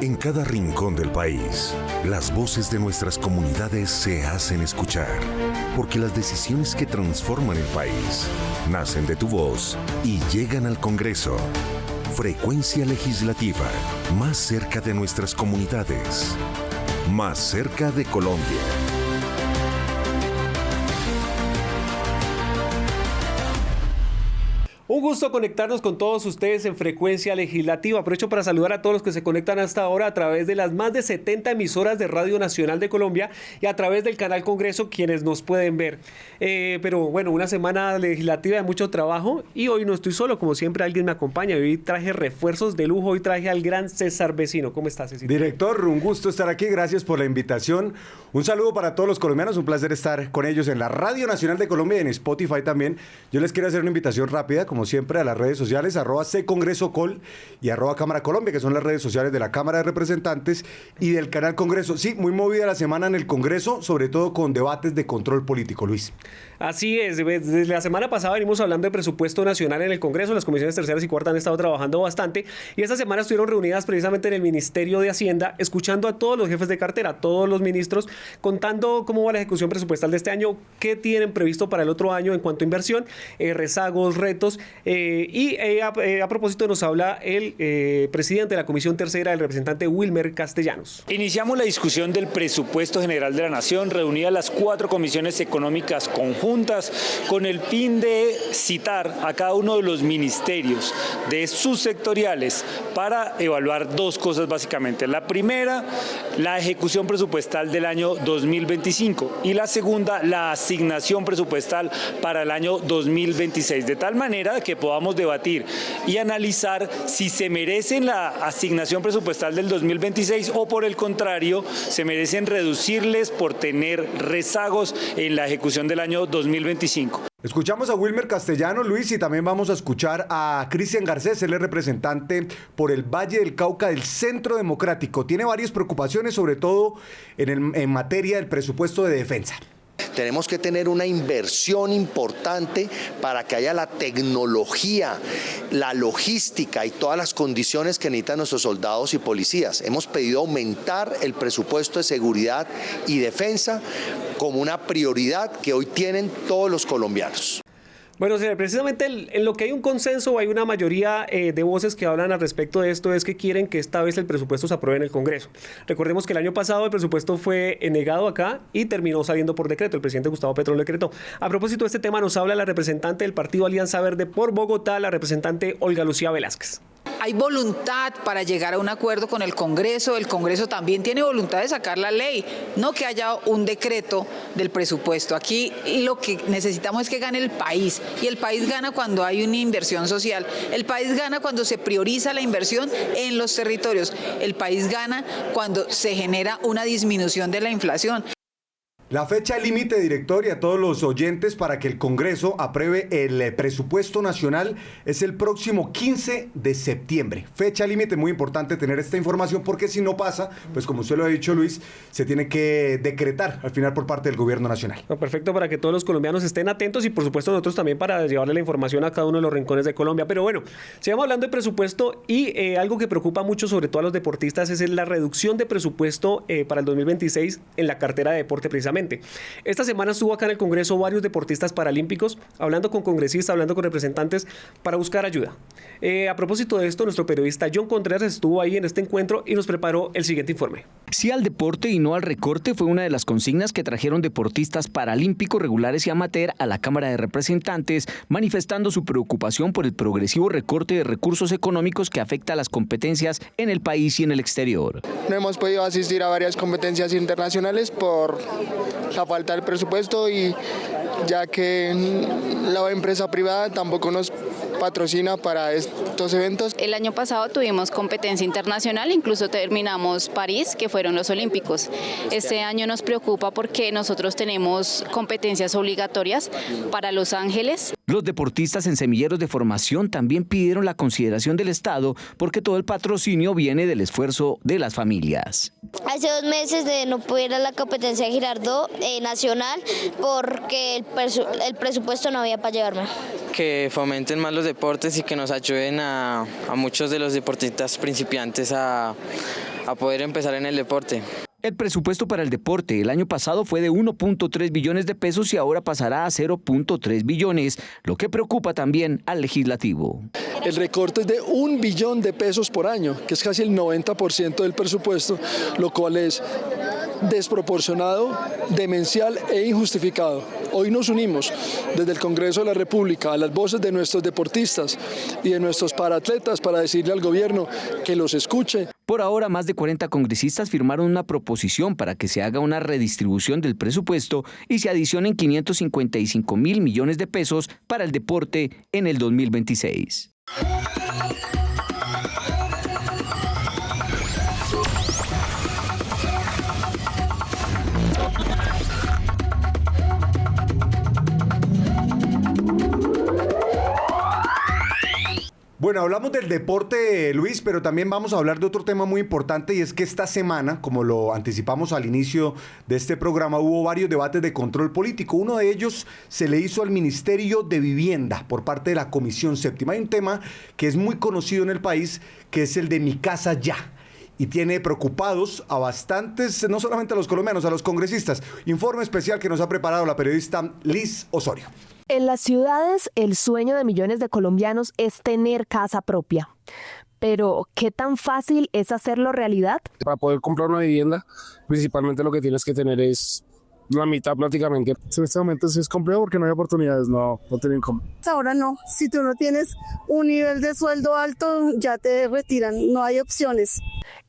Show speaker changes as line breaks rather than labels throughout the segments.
En cada rincón del país, las voces de nuestras comunidades se hacen escuchar, porque las decisiones que transforman el país nacen de tu voz y llegan al Congreso. Frecuencia Legislativa, más cerca de nuestras comunidades, más cerca de Colombia.
Un gusto conectarnos con todos ustedes en Frecuencia Legislativa. Aprovecho para saludar a todos los que se conectan hasta ahora a través de las más de 70 emisoras de Radio Nacional de Colombia y a través del canal Congreso, quienes nos pueden ver. Pero bueno, una semana legislativa de mucho trabajo y hoy no estoy solo, como siempre alguien me acompaña. Hoy traje refuerzos de lujo, hoy traje al gran César Vecino. ¿Cómo estás, César?
Director, un gusto estar aquí, gracias por la invitación. Un saludo para todos los colombianos, un placer estar con ellos en la Radio Nacional de Colombia y en Spotify también. Yo les quiero hacer una invitación rápida, como siempre, a las redes sociales, @CongresoCol y @Cámara Colombia, que son las redes sociales de la Cámara de Representantes y del canal Congreso. Sí, muy movida la semana en el Congreso, sobre todo con debates de control político, Luis.
Así es, desde la semana pasada venimos hablando de presupuesto nacional en el Congreso, las comisiones terceras y cuartas han estado trabajando bastante y esta semana estuvieron reunidas precisamente en el Ministerio de Hacienda, escuchando a todos los jefes de cartera, a todos los ministros, contando cómo va la ejecución presupuestal de este año, qué tienen previsto para el otro año en cuanto a inversión, rezagos, retos, a propósito nos habla el presidente de la Comisión Tercera, el representante Wilmer Castellanos.
Iniciamos la discusión del presupuesto general de la Nación, reunidas las 4 comisiones económicas conjuntas, con el fin de citar a cada uno de los ministerios de sus sectoriales para evaluar 2 cosas básicamente. La primera, la ejecución presupuestal del año 2025 y la segunda, la asignación presupuestal para el año 2026, de tal manera que podamos debatir y analizar si se merecen la asignación presupuestal del 2026 o por el contrario, se merecen reducirles por tener rezagos en la ejecución del año 2025.
Escuchamos a Wilmer Castellanos, Luis, y también vamos a escuchar a Cristian Garcés, él es representante por el Valle del Cauca del Centro Democrático. Tiene varias preocupaciones, sobre todo en materia del presupuesto de defensa.
Tenemos que tener una inversión importante para que haya la tecnología, la logística y todas las condiciones que necesitan nuestros soldados y policías. Hemos pedido aumentar el presupuesto de seguridad y defensa como una prioridad que hoy tienen todos los colombianos.
Bueno, precisamente en lo que hay un consenso, hay una mayoría de voces que hablan al respecto de esto, es que quieren que esta vez el presupuesto se apruebe en el Congreso. Recordemos que el año pasado el presupuesto fue negado acá y terminó saliendo por decreto. El presidente Gustavo Petro lo decretó. A propósito de este tema nos habla la representante del Partido Alianza Verde por Bogotá, la representante Olga Lucía Velázquez.
Hay voluntad para llegar a un acuerdo con el Congreso también tiene voluntad de sacar la ley, no que haya un decreto del presupuesto. Aquí lo que necesitamos es que gane el país, y el país gana cuando hay una inversión social, el país gana cuando se prioriza la inversión en los territorios, el país gana cuando se genera una disminución de la inflación.
La fecha límite, director, y a todos los oyentes para que el Congreso apruebe el presupuesto nacional es el próximo 15 de septiembre. Fecha límite, muy importante tener esta información porque si no pasa, pues como usted lo ha dicho, Luis, se tiene que decretar al final por parte del gobierno nacional.
Perfecto, para que todos los colombianos estén atentos y por supuesto nosotros también para llevarle la información a cada uno de los rincones de Colombia. Pero bueno, sigamos hablando de presupuesto y algo que preocupa mucho sobre todo a los deportistas es la reducción de presupuesto para el 2026 en la cartera de deporte precisamente. Esta semana estuvo acá en el Congreso varios deportistas paralímpicos, hablando con congresistas, hablando con representantes para buscar ayuda. A propósito de esto, nuestro periodista John Contreras estuvo ahí en este encuentro y nos preparó el siguiente informe.
Sí al deporte y no al recorte fue una de las consignas que trajeron deportistas paralímpicos regulares y amateur a la Cámara de Representantes, manifestando su preocupación por el progresivo recorte de recursos económicos que afecta a las competencias en el país y en el exterior.
No hemos podido asistir a varias competencias internacionales por la falta del presupuesto y ya que la empresa privada tampoco nos patrocina para estos eventos.
El año pasado tuvimos competencia internacional, incluso terminamos París, que fueron los Olímpicos. Este año nos preocupa porque nosotros tenemos competencias obligatorias para Los Ángeles.
Los deportistas en semilleros de formación también pidieron la consideración del Estado porque todo el patrocinio viene del esfuerzo de las familias.
Hace 2 meses de no pude ir a la competencia de Girardot nacional porque el presupuesto no había para llevarme.
que fomenten más los deportes y que nos ayuden a muchos de los deportistas principiantes a poder empezar en el deporte.
El presupuesto para el deporte el año pasado fue de 1.3 billones de pesos y ahora pasará a 0.3 billones, lo que preocupa también al legislativo.
El recorte es de 1 billón de pesos por año, que es casi el 90% del presupuesto, lo cual es desproporcionado, demencial e injustificado. Hoy nos unimos desde el Congreso de la República a las voces de nuestros deportistas y de nuestros paratletas para decirle al gobierno que los escuche.
Por ahora, más de 40 congresistas firmaron una proposición para que se haga una redistribución del presupuesto y se adicionen 555 mil millones de pesos para el deporte en el 2026.
Bueno, hablamos del deporte, Luis, pero también vamos a hablar de otro tema muy importante y es que esta semana, como lo anticipamos al inicio de este programa, hubo varios debates de control político. Uno de ellos se le hizo al Ministerio de Vivienda por parte de la Comisión Séptima. Hay un tema que es muy conocido en el país, que es el de Mi Casa Ya. Y tiene preocupados a bastantes, no solamente a los colombianos, a los congresistas. Informe especial que nos ha preparado la periodista Liz Osorio.
En las ciudades, el sueño de millones de colombianos es tener casa propia. Pero, ¿qué tan fácil es hacerlo realidad?
Para poder comprar una vivienda, principalmente lo que tienes que tener es la mitad prácticamente. En este momento sí es complejo porque no hay oportunidades, no tienen cómo.
Ahora no, si tú no tienes un nivel de sueldo alto, ya te retiran, no hay opciones.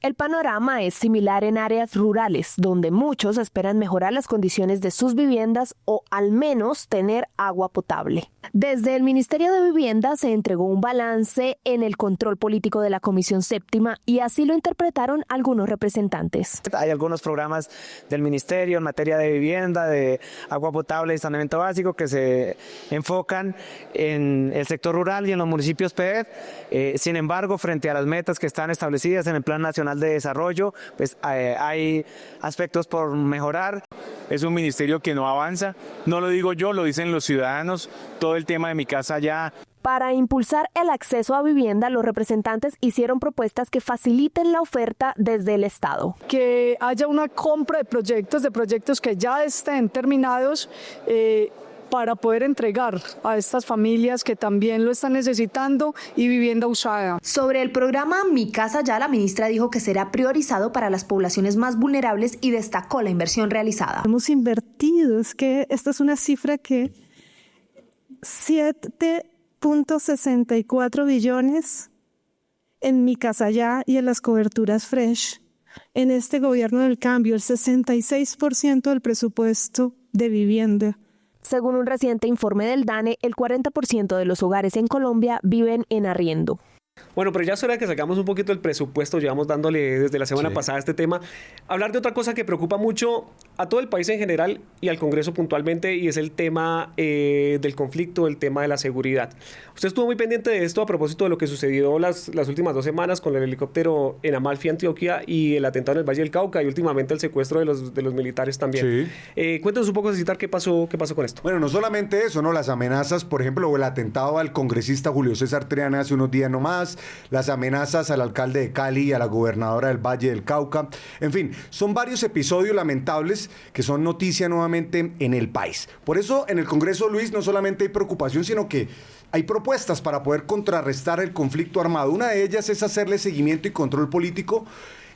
El panorama es similar en áreas rurales, donde muchos esperan mejorar las condiciones de sus viviendas o al menos tener agua potable. Desde el Ministerio de Vivienda se entregó un balance en el control político de la Comisión Séptima y así lo interpretaron algunos representantes.
Hay algunos programas del Ministerio en materia de vivienda, de agua potable y saneamiento básico que se enfocan en el sector rural y en los municipios PED. Sin embargo, frente a las metas que están establecidas en el Plan Nacional de Desarrollo, pues hay aspectos por mejorar.
Es un ministerio que no avanza, no lo digo yo, lo dicen los ciudadanos, todo el tema de Mi Casa Ya.
Para impulsar el acceso a vivienda, los representantes hicieron propuestas que faciliten la oferta desde el Estado.
Que haya una compra de proyectos que ya estén terminados, para poder entregar a estas familias que también lo están necesitando y vivienda usada.
Sobre el programa Mi Casa Ya, la ministra dijo que será priorizado para las poblaciones más vulnerables y destacó la inversión realizada.
Hemos invertido, es que esta es una cifra que 7.64 billones en Mi Casa Ya y en las coberturas Fresh. En este gobierno del cambio, el 66% del presupuesto de vivienda.
Según un reciente informe del DANE, el 40% de los hogares en Colombia viven en arriendo.
Bueno, pero ya es hora de que sacamos un poquito el presupuesto, llevamos dándole desde la semana pasada este tema. Hablar de otra cosa que preocupa mucho a todo el país en general y al Congreso puntualmente, y es el tema del conflicto, el tema de la seguridad. Usted estuvo muy pendiente de esto a propósito de lo que sucedió las últimas 2 semanas con el helicóptero en Amalfi, Antioquia, y el atentado en el Valle del Cauca, y últimamente el secuestro de los militares también. Sí. Cuéntanos un poco, Citar, ¿qué pasó con esto?
Bueno, no solamente eso, ¿no? Las amenazas, por ejemplo, o el atentado al congresista Julio César Triana hace unos días nomás, las amenazas al alcalde de Cali y a la gobernadora del Valle del Cauca. En fin, son varios episodios lamentables que son noticia nuevamente en el país. Por eso, en el Congreso, Luis, no solamente hay preocupación, sino que hay propuestas para poder contrarrestar el conflicto armado. Una de ellas es hacerle seguimiento y control político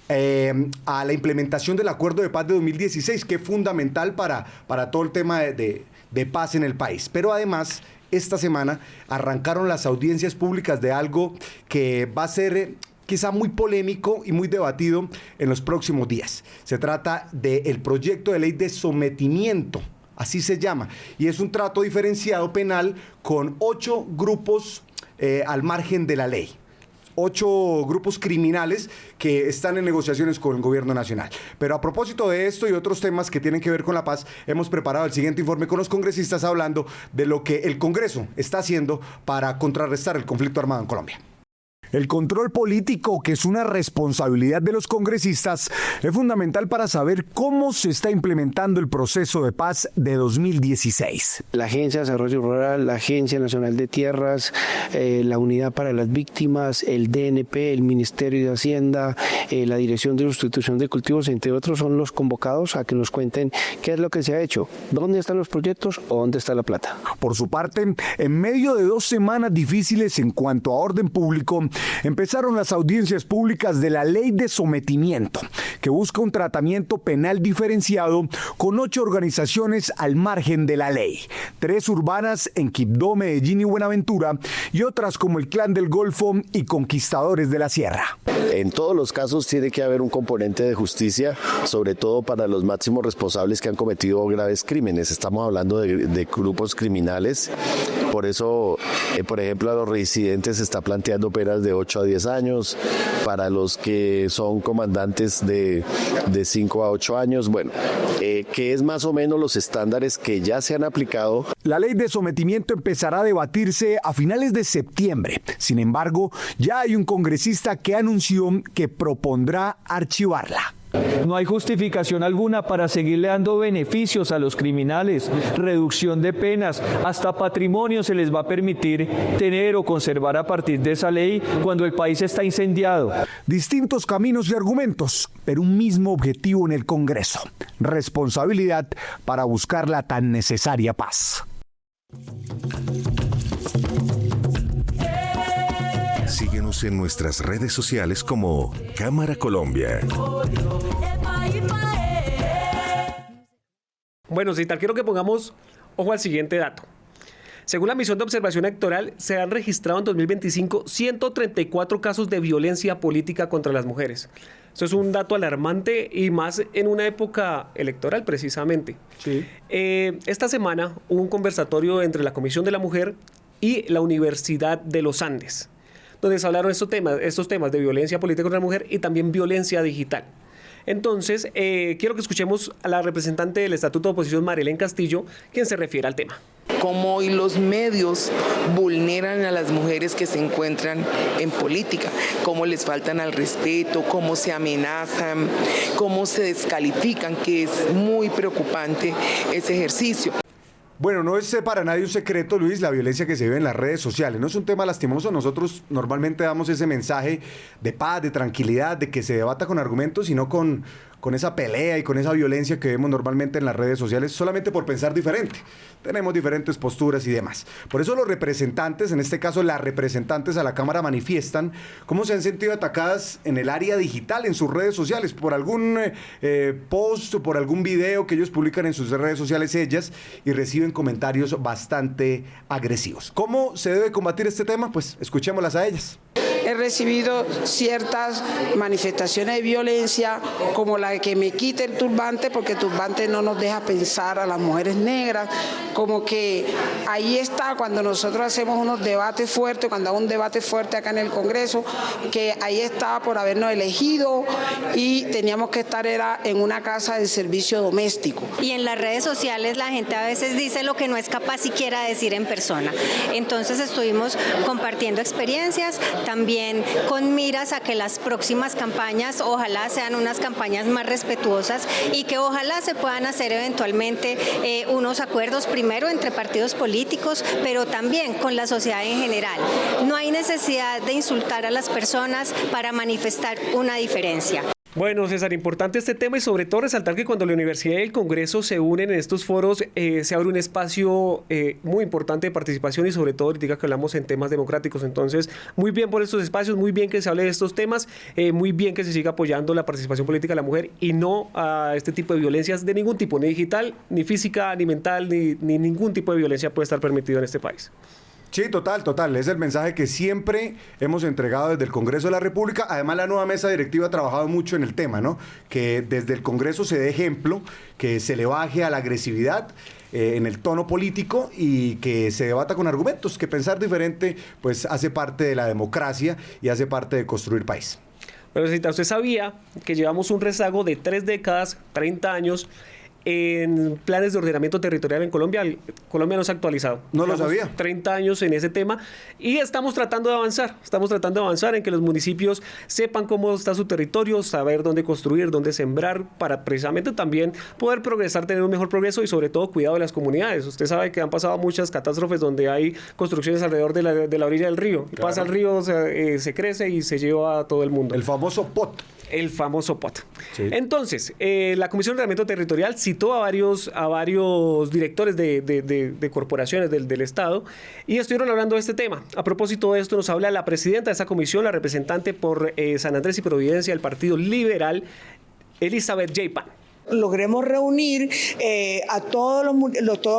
a la implementación del Acuerdo de Paz de 2016, que es fundamental para todo el tema de paz en el país. Pero además, esta semana arrancaron las audiencias públicas de algo que va a ser quizá muy polémico y muy debatido en los próximos días. Se trata del proyecto de ley de sometimiento, así se llama, y es un trato diferenciado penal con 8 grupos al margen de la ley. 8 grupos criminales que están en negociaciones con el gobierno nacional. Pero a propósito de esto y otros temas que tienen que ver con la paz, hemos preparado el siguiente informe con los congresistas hablando de lo que el Congreso está haciendo para contrarrestar el conflicto armado en Colombia. El control político, que es una responsabilidad de los congresistas, es fundamental para saber cómo se está implementando el proceso de paz de 2016.
La Agencia de Desarrollo Rural, la Agencia Nacional de Tierras, la Unidad para las Víctimas, el DNP, el Ministerio de Hacienda, la Dirección de Sustitución de Cultivos, entre otros, son los convocados a que nos cuenten qué es lo que se ha hecho, dónde están los proyectos o dónde está la plata.
Por su parte, en medio de 2 semanas difíciles en cuanto a orden público, empezaron las audiencias públicas de la Ley de Sometimiento, que busca un tratamiento penal diferenciado con 8 organizaciones al margen de la ley, 3 urbanas en Quibdó, Medellín y Buenaventura, y otras como el Clan del Golfo y Conquistadores de la Sierra.
En todos los casos tiene que haber un componente de justicia, sobre todo para los máximos responsables que han cometido graves crímenes. Estamos hablando de grupos criminales, por eso, por ejemplo, a los reincidentes se está planteando penas de 8 a 10 años, para los que son comandantes de 5 a 8 años, bueno, que es más o menos los estándares que ya se han aplicado.
La ley de sometimiento empezará a debatirse a finales de septiembre. Sin embargo, ya hay un congresista que anunció que propondrá archivarla.
No hay justificación alguna para seguirle dando beneficios a los criminales, reducción de penas, hasta patrimonio se les va a permitir tener o conservar a partir de esa ley cuando el país está incendiado.
Distintos caminos y argumentos, pero un mismo objetivo en el Congreso: responsabilidad para buscar la tan necesaria paz.
Síguenos en nuestras redes sociales como Cámara Colombia.
Bueno, Citar, quiero que pongamos ojo al siguiente dato. Según la Misión de Observación Electoral, se han registrado en 2025 134 casos de violencia política contra las mujeres. Eso es un dato alarmante y más en una época electoral, precisamente.
Sí.
Esta semana hubo un conversatorio entre la Comisión de la Mujer y la Universidad de los Andes, donde se hablaron estos temas de violencia política contra la mujer y también violencia digital. Entonces, quiero que escuchemos a la representante del Estatuto de Oposición, Marilén Castillo, quien se refiere al tema.
Cómo hoy los medios vulneran a las mujeres que se encuentran en política, cómo les faltan al respeto, cómo se amenazan, cómo se descalifican, que es muy preocupante ese ejercicio.
Bueno, no es para nadie un secreto, Luis, la violencia que se vive en las redes sociales. No es un tema lastimoso. Nosotros normalmente damos ese mensaje de paz, de tranquilidad, de que se debata con argumentos y no con esa pelea y con esa violencia que vemos normalmente en las redes sociales solamente por pensar diferente. Tenemos diferentes posturas y demás. Por eso los representantes, en este caso las representantes a la Cámara, manifiestan cómo se han sentido atacadas en el área digital, en sus redes sociales, por algún post o por algún video que ellos publican en sus redes sociales ellas, y reciben comentarios bastante agresivos. ¿Cómo se debe combatir este tema? Pues escuchémoslas a ellas.
He recibido ciertas manifestaciones de violencia, como la de que me quite el turbante, porque el turbante no nos deja pensar a las mujeres negras, como que ahí está cuando nosotros hacemos unos debates fuertes, cuando hago un debate fuerte acá en el Congreso, que ahí estaba por habernos elegido y teníamos que estar en una casa de servicio doméstico.
Y en las redes sociales la gente a veces dice lo que no es capaz siquiera de decir en persona. Entonces estuvimos compartiendo experiencias, también con miras a que las próximas campañas ojalá sean unas campañas más respetuosas y que ojalá se puedan hacer eventualmente unos acuerdos primero entre partidos políticos, pero también con la sociedad en general. No hay necesidad de insultar a las personas para manifestar una diferencia.
Bueno, César, importante este tema y sobre todo resaltar que cuando la Universidad y el Congreso se unen en estos foros se abre un espacio muy importante de participación y sobre todo ahorita que hablamos en temas democráticos. Entonces, muy bien por estos espacios, muy bien que se hable de estos temas, muy bien que se siga apoyando la participación política de la mujer y no a este tipo de violencias de ningún tipo, ni digital, ni física, ni mental, ni ningún tipo de violencia puede estar permitido en este país.
Sí, total. Es el mensaje que siempre hemos entregado desde el Congreso de la República. Además, la nueva mesa directiva ha trabajado mucho en el tema, ¿no? Que desde el Congreso se dé ejemplo, que se le baje a la agresividad en el tono político y que se debata con argumentos, que pensar diferente pues hace parte de la democracia y hace parte de construir país.
Pero si usted sabía que llevamos un rezago de 3 décadas, 30 años, en planes de ordenamiento territorial en Colombia. Colombia no se ha actualizado.
No lo sabía.
30 años en ese tema y estamos tratando de avanzar en que los municipios sepan cómo está su territorio, saber dónde construir, dónde sembrar, para precisamente también poder progresar, tener un mejor progreso y sobre todo cuidado de las comunidades. Usted sabe que han pasado muchas catástrofes donde hay construcciones alrededor de la orilla del río. Claro. Pasa el río, se crece y se lleva a todo el mundo.
El famoso POT.
El famoso POT. Sí. Entonces, la Comisión de Ordenamiento Territorial citó a varios directores de corporaciones del Estado y estuvieron hablando de este tema. A propósito de esto, nos habla la presidenta de esa comisión, la representante por San Andrés y Providencia del Partido Liberal, Elizabeth J. Pan.
Logremos reunir a todos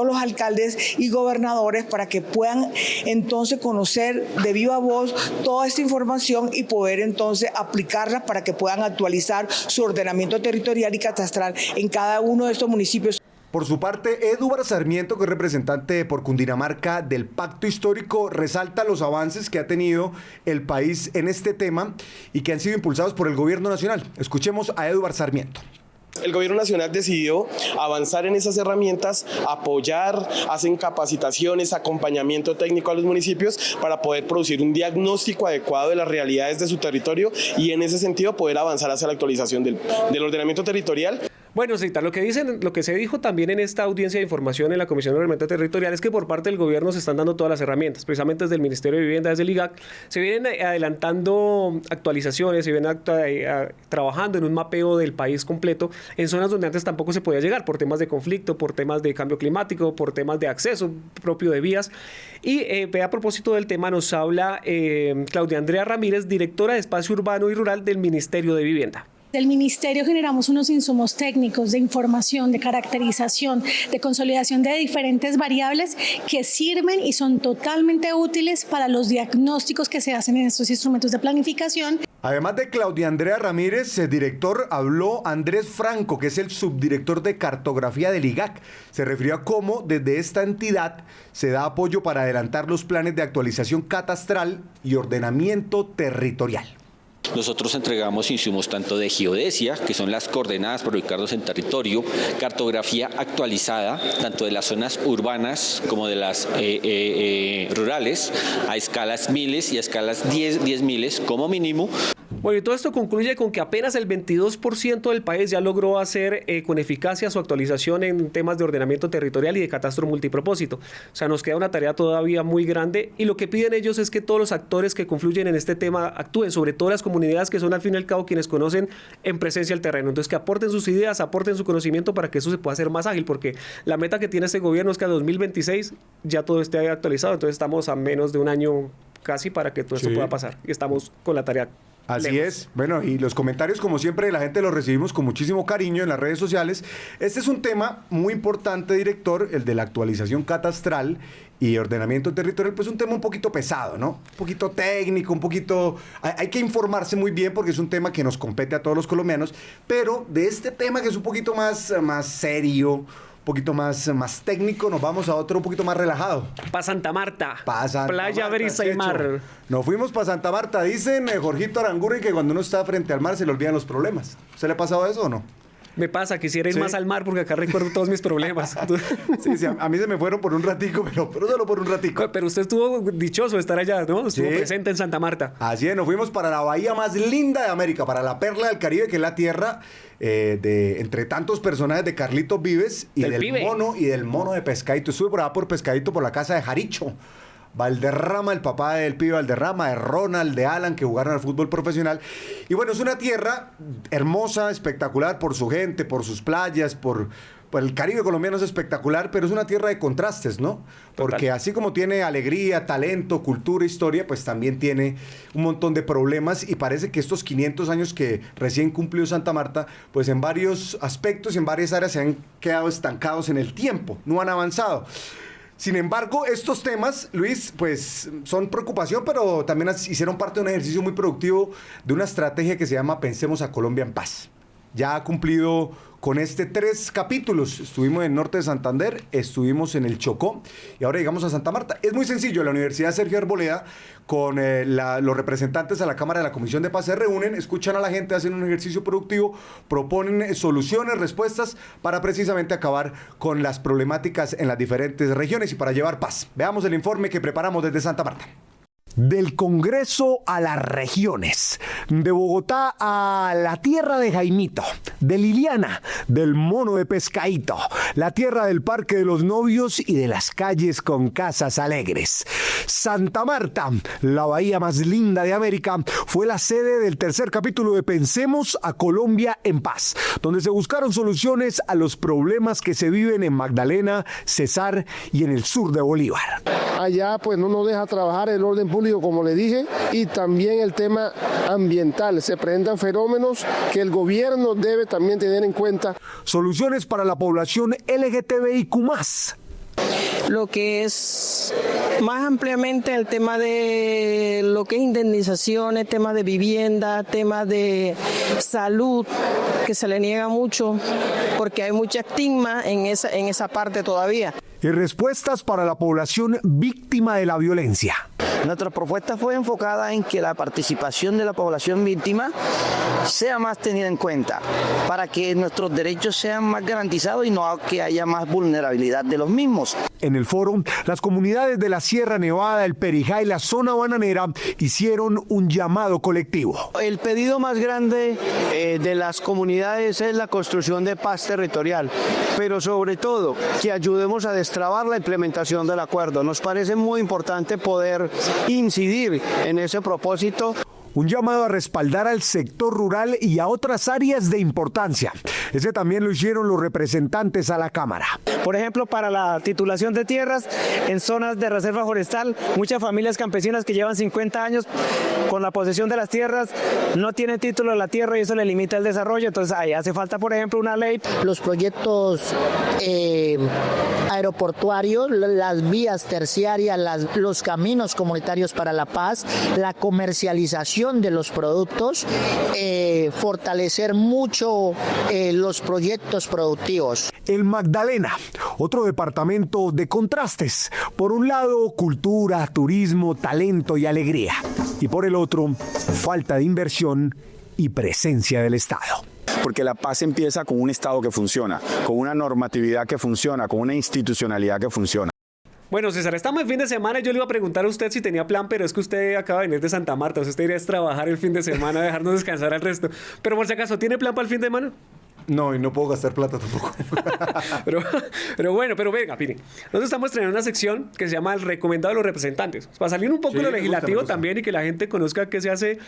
los alcaldes y gobernadores para que puedan entonces conocer de viva voz toda esta información y poder entonces aplicarla para que puedan actualizar su ordenamiento territorial y catastral en cada uno de estos municipios.
Por su parte, Eduardo Sarmiento, que es representante por Cundinamarca del Pacto Histórico, resalta los avances que ha tenido el país en este tema y que han sido impulsados por el gobierno nacional. Escuchemos a Eduardo Sarmiento.
El gobierno nacional decidió avanzar en esas herramientas, apoyar, hacen capacitaciones, acompañamiento técnico a los municipios para poder producir un diagnóstico adecuado de las realidades de su territorio y en ese sentido poder avanzar hacia la actualización del ordenamiento territorial.
Bueno, Cita, lo que se dijo también en esta audiencia de información en la Comisión de Ordenamiento Territorial es que por parte del gobierno se están dando todas las herramientas, precisamente desde el Ministerio de Vivienda, desde el IGAC, se vienen adelantando actualizaciones, se vienen trabajando en un mapeo del país completo en zonas donde antes tampoco se podía llegar por temas de conflicto, por temas de cambio climático, por temas de acceso propio de vías. Y a propósito del tema nos habla Claudia Andrea Ramírez, directora de Espacio Urbano y Rural del Ministerio de Vivienda.
Del Ministerio generamos unos insumos técnicos de información, de caracterización, de consolidación de diferentes variables que sirven y son totalmente útiles para los diagnósticos que se hacen en estos instrumentos de planificación.
Además de Claudia Andrea Ramírez, el director, habló Andrés Franco, que es el subdirector de cartografía del IGAC. Se refirió a cómo desde esta entidad se da apoyo para adelantar los planes de actualización catastral y ordenamiento territorial.
Nosotros entregamos insumos tanto de geodesia, que son las coordenadas para ubicarnos en territorio, cartografía actualizada, tanto de las zonas urbanas como de las rurales, a escalas miles y a escalas 10 miles como mínimo.
Bueno, y todo esto concluye con que apenas el 22% del país ya logró hacer con eficacia su actualización en temas de ordenamiento territorial y de catastro multipropósito. O sea, nos queda una tarea todavía muy grande y lo que piden ellos es que todos los actores que confluyen en este tema actúen, sobre todo las comunidades que son al fin y al cabo quienes conocen en presencia el terreno. Entonces, que aporten sus ideas, aporten su conocimiento para que eso se pueda hacer más ágil, porque la meta que tiene este gobierno es que a 2026 ya todo esté actualizado. Entonces, estamos a menos de un año casi para que todo esto pueda pasar y estamos con la tarea.
Así es. Bueno, y los comentarios, como siempre, de la gente los recibimos con muchísimo cariño en las redes sociales. Este es un tema muy importante, director, el de la actualización catastral y ordenamiento territorial, pues un tema un poquito pesado, ¿no? Un poquito técnico, un poquito... Hay que informarse muy bien porque es un tema que nos compete a todos los colombianos, pero de este tema que es un poquito más serio, un poquito más técnico, nos vamos a otro un poquito más relajado.
Pa' Santa Marta.
Playa,
Marta, brisa y mar.
Nos fuimos para Santa Marta. Dicen Jorgito Aranguren que cuando uno está frente al mar se le olvidan los problemas. ¿Se le ha pasado eso o no?
Me pasa, quisiera ir más al mar porque acá recuerdo todos mis problemas.
Sí, a mí se me fueron por un ratico, pero solo por un ratico.
Pero usted estuvo dichoso de estar allá, ¿no? Estuvo presente en Santa Marta.
Así es, nos fuimos para la bahía más linda de América, para la perla del Caribe, que es la tierra de entre tantos personajes de Carlitos Vives y del mono de Pescadito. Estuve por allá por Pescadito, por la casa de Jaricho Valderrama, el papá del pibe Valderrama, de Ronald, de Alan, que jugaron al fútbol profesional. Y bueno, es una tierra hermosa, espectacular por su gente, por sus playas, por el Caribe colombiano es espectacular, pero es una tierra de contrastes, ¿no? Porque así como tiene alegría, talento, cultura, historia, pues también tiene un montón de problemas y parece que estos 500 años que recién cumplió Santa Marta, pues en varios aspectos y en varias áreas se han quedado estancados en el tiempo, no han avanzado. Sin embargo, estos temas, Luis, pues son preocupación, pero también hicieron parte de un ejercicio muy productivo de una estrategia que se llama Pensemos a Colombia en Paz. ya ha cumplido con 3 capítulos. Estuvimos en Norte de Santander, estuvimos en el Chocó y ahora llegamos a Santa Marta. Es muy sencillo, la Universidad Sergio Arboleda con los representantes a la Cámara de la Comisión de Paz se reúnen, escuchan a la gente, hacen un ejercicio productivo, proponen soluciones, respuestas para precisamente acabar con las problemáticas en las diferentes regiones y para llevar paz. Veamos el informe que preparamos desde Santa Marta. Del Congreso a las regiones, de Bogotá a la tierra de Jaimito, de Liliana, del mono de Pescadito, la tierra del Parque de los Novios y de las calles con casas alegres. Santa Marta, la bahía más linda de América, fue la sede del 3er capítulo de Pensemos a Colombia en Paz, donde se buscaron soluciones a los problemas que se viven en Magdalena, Cesar y en el sur de Bolívar.
Allá pues no nos deja trabajar el orden público, como le dije, y también el tema ambiental. Se presentan fenómenos que el gobierno debe también tener en cuenta.
Soluciones para la población LGTBIQ+.
Lo que es más ampliamente el tema de lo que es indemnizaciones, tema de vivienda, tema de salud, que se le niega mucho porque hay mucha estigma en esa parte todavía.
Y respuestas para la población víctima de la violencia.
Nuestra propuesta fue enfocada en que la participación de la población víctima sea más tenida en cuenta para que nuestros derechos sean más garantizados y no que haya más vulnerabilidad de los mismos.
En el foro, las comunidades de la Sierra Nevada, el Perijá y la zona bananera hicieron un llamado colectivo.
El pedido más grande de las comunidades es la construcción de paz territorial, pero sobre todo que ayudemos a destrabar la implementación del acuerdo. Nos parece muy importante poder incidir en ese propósito.
Un llamado a respaldar al sector rural y a otras áreas de importancia. Ese también lo hicieron los representantes a la Cámara.
Por ejemplo, para la titulación de tierras en zonas de reserva forestal, muchas familias campesinas que llevan 50 años con la posesión de las tierras no tienen título de la tierra y eso le limita el desarrollo. Entonces ahí hace falta, por ejemplo, una ley.
Los proyectos aeroportuarios, las vías terciarias, los caminos comunitarios para la paz, la comercialización de los productos, fortalecer mucho los proyectos productivos.
El Magdalena, otro departamento de contrastes. Por un lado, cultura, turismo, talento y alegría. Y por el otro, falta de inversión y presencia del Estado.
Porque la paz empieza con un Estado que funciona, con una normatividad que funciona, con una institucionalidad que funciona.
Bueno, César, estamos en fin de semana y yo le iba a preguntar a usted si tenía plan, pero es que usted acaba de venir de Santa Marta, o sea, usted iría a trabajar el fin de semana, dejarnos descansar al resto. Pero por si acaso, ¿tiene plan para el fin de semana?
No, y no puedo gastar plata tampoco.
pero bueno, pero venga, miren. Nosotros estamos estrenando una sección que se llama El Recomendado de los Representantes. Para salir un poco de lo legislativo me gusta. También y que la gente conozca qué hace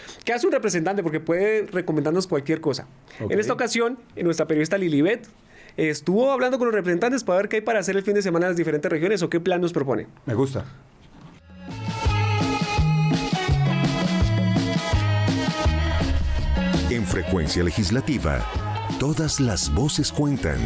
un representante, porque puede recomendarnos cualquier cosa. Okay. En esta ocasión, nuestra periodista Lilibet estuvo hablando con los representantes para ver qué hay para hacer el fin de semana en las diferentes regiones o qué plan nos propone.
Me gusta.
En Frecuencia Legislativa, todas las voces cuentan.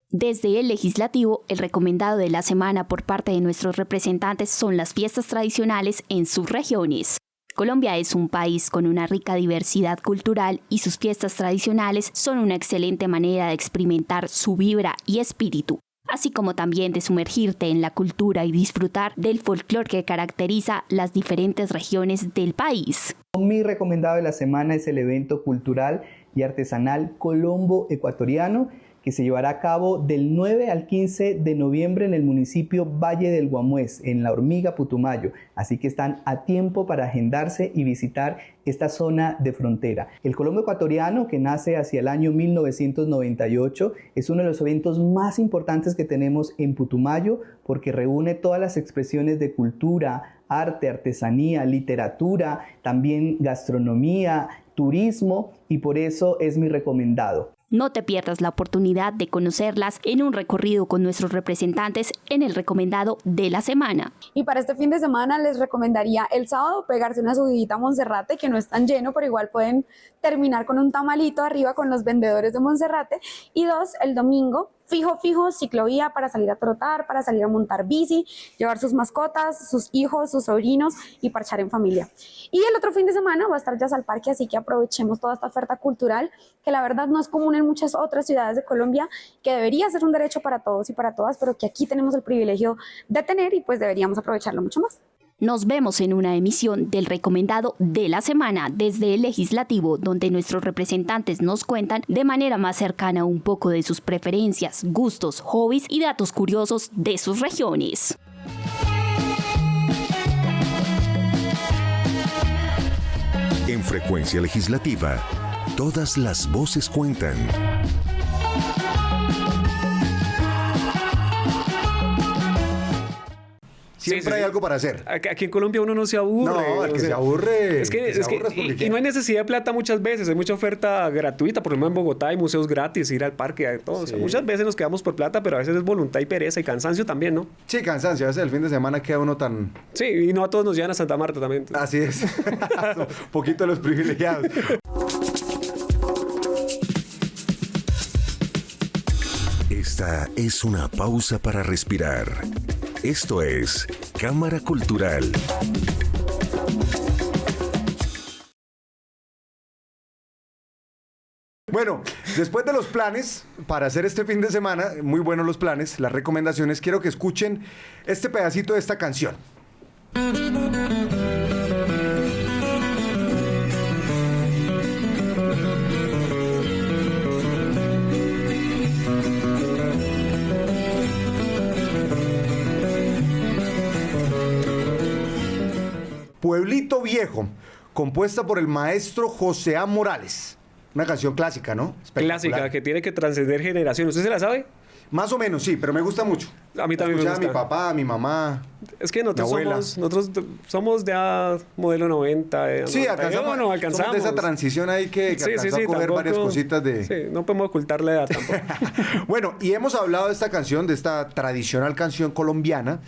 Desde el Legislativo, el recomendado de la semana por parte de nuestros representantes son las fiestas tradicionales en sus regiones. Colombia es un país con una rica diversidad cultural y sus fiestas tradicionales son una excelente manera de experimentar su vibra y espíritu, así como también de sumergirte en la cultura y disfrutar del folclore que caracteriza las diferentes regiones del país.
Mi recomendado de la semana es el evento cultural y artesanal Colombo Ecuatoriano, que se llevará a cabo del 9 al 15 de noviembre en el municipio Valle del Guamués, en La Hormiga, Putumayo. Así que están a tiempo para agendarse y visitar esta zona de frontera. El Colombo Ecuatoriano, que nace hacia el año 1998, es uno de los eventos más importantes que tenemos en Putumayo porque reúne todas las expresiones de cultura, arte, artesanía, literatura, también gastronomía, turismo, y por eso es mi recomendado.
No te pierdas la oportunidad de conocerlas en un recorrido con nuestros representantes en el recomendado de la semana.
Y para este fin de semana les recomendaría el sábado pegarse una subidita a Monserrate, que no es tan lleno, pero igual pueden terminar con un tamalito arriba con los vendedores de Monserrate. Y 2, el domingo, fijo, ciclovía para salir a trotar, para salir a montar bici, llevar sus mascotas, sus hijos, sus sobrinos y parchar en familia. Y el otro fin de semana va a estar Jazz al Parque, así que aprovechemos toda esta oferta cultural que la verdad no es común en muchas otras ciudades de Colombia, que debería ser un derecho para todos y para todas, pero que aquí tenemos el privilegio de tener y pues deberíamos aprovecharlo mucho más.
Nos vemos en una emisión del recomendado de la semana desde el Legislativo, donde nuestros representantes nos cuentan de manera más cercana un poco de sus preferencias, gustos, hobbies y datos curiosos de sus regiones.
En Frecuencia Legislativa, todas las voces cuentan.
Siempre hay algo para hacer.
Aquí en Colombia uno no se aburre.
No, el que se aburre.
Y no hay necesidad de plata muchas veces. Hay mucha oferta gratuita. Por ejemplo, en Bogotá hay museos gratis, ir al parque, hay todo. Sí. O sea, muchas veces nos quedamos por plata, pero a veces es voluntad y pereza y cansancio también, ¿no?
Sí, cansancio. A veces el fin de semana queda uno tan...
Sí, y no a todos nos llevan a Santa Marta también.
Así es. Un poquito los privilegiados.
Esta es una pausa para respirar. Esto es Cámara Cultural.
Bueno, después de los planes para hacer este fin de semana, muy buenos los planes, las recomendaciones, quiero que escuchen este pedacito de esta canción. Pueblito Viejo, compuesta por el maestro José A. Morales. Una canción clásica, ¿no?
Clásica, que tiene que trascender generaciones. ¿Usted se la sabe?
Más o menos, sí, pero me gusta mucho.
A mí también me gusta.
A mi papá, a mi mamá.
Es que nosotros somos de modelo 90.
Sí, alcanzamos somos de esa transición ahí que alcanzó a coger varias cositas de...
Sí, no podemos ocultar la edad tampoco.
Bueno, y hemos hablado de esta canción, de esta tradicional canción colombiana,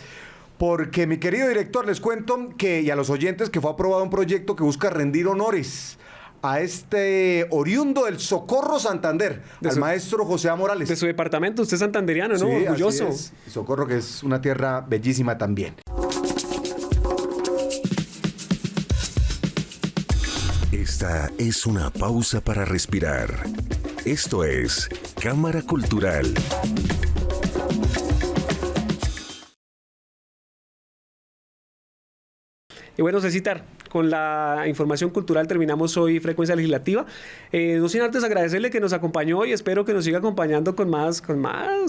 porque mi querido director, les cuento que, y a los oyentes, que fue aprobado un proyecto que busca rendir honores a este oriundo del Socorro Santander, al maestro José A. Morales.
De su departamento, usted es santanderiano, ¿no?
Sí,
orgulloso.
Así es. Socorro, que es una tierra bellísima también.
Esta es una pausa para respirar. Esto es Cámara Cultural.
Y bueno, Cecitar, con la información cultural terminamos hoy Frecuencia Legislativa. No sin antes agradecerle que nos acompañó y espero que nos siga acompañando con más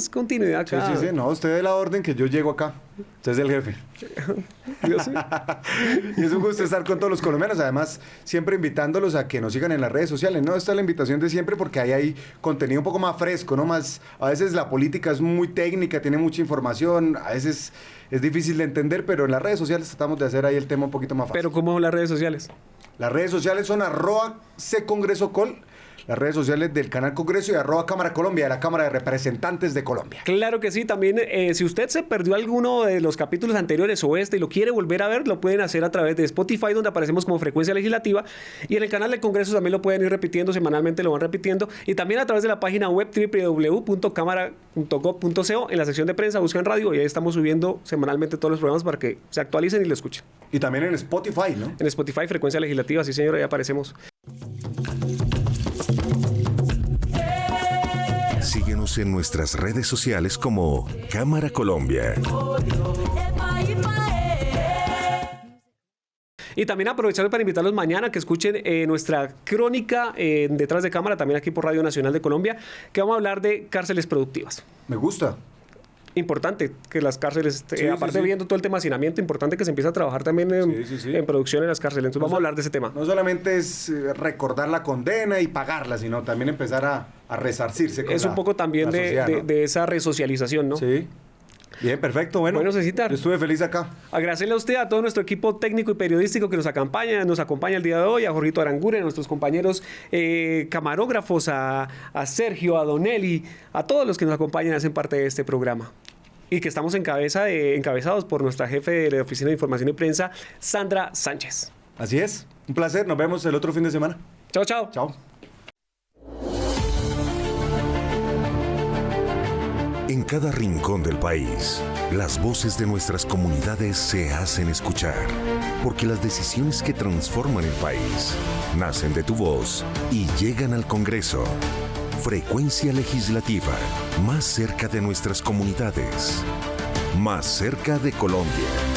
continuidad acá.
Sí, no, usted dé la orden que yo llego acá. Usted es el jefe. Y es un gusto estar con todos los colombianos, además siempre invitándolos a que nos sigan en las redes sociales, ¿no? Esta es la invitación de siempre porque ahí hay contenido un poco más fresco, ¿no? A veces la política es muy técnica, tiene mucha información, a veces es difícil de entender, pero en las redes sociales tratamos de hacer ahí el tema un poquito más fácil.
¿Pero cómo son las redes sociales?
Las redes sociales son @CongresoCol, las redes sociales del Canal Congreso, y @Cámara Colombia, de la Cámara de Representantes de Colombia.
Claro que sí, también si usted se perdió alguno de los capítulos anteriores o y lo quiere volver a ver, lo pueden hacer a través de Spotify, donde aparecemos como Frecuencia Legislativa, y en el canal del Congreso también lo pueden ir repitiendo, semanalmente lo van repitiendo, y también a través de la página web www.cámara.gov.co, en la sección de prensa buscan radio, y ahí estamos subiendo semanalmente todos los programas para que se actualicen y lo escuchen.
Y también en Spotify, ¿no?
En Spotify, Frecuencia Legislativa, sí señor, ahí aparecemos.
Síguenos en nuestras redes sociales como Cámara Colombia.
Y también aprovechar para invitarlos mañana que escuchen nuestra crónica Detrás de Cámara, también aquí por Radio Nacional de Colombia, que vamos a hablar de cárceles productivas.
Me gusta.
Importante que las cárceles, aparte viendo todo el tema de hacinamiento, importante que se empiece a trabajar también en producción en las cárceles. Entonces vamos a hablar de ese tema.
No solamente es recordar la condena y pagarla, sino también empezar a resarcirse con
es un poco también de esa resocialización, ¿no?
Sí. Bien, perfecto. Bueno,
Cecitar,
yo estuve feliz acá.
Agradecerle a usted, a todo nuestro equipo técnico y periodístico que nos acompaña el día de hoy, a Jorgito Aranguren, a nuestros compañeros camarógrafos, a Sergio, a Donelli, a todos los que nos acompañan y hacen parte de este programa. Y que estamos encabezados por nuestra jefe de la Oficina de Información y Prensa, Sandra Sánchez.
Así es. Un placer. Nos vemos el otro fin de semana.
Chao, chao.
Chao.
En cada rincón del país, las voces de nuestras comunidades se hacen escuchar, porque las decisiones que transforman el país nacen de tu voz y llegan al Congreso. Frecuencia legislativa, más cerca de nuestras comunidades, más cerca de Colombia.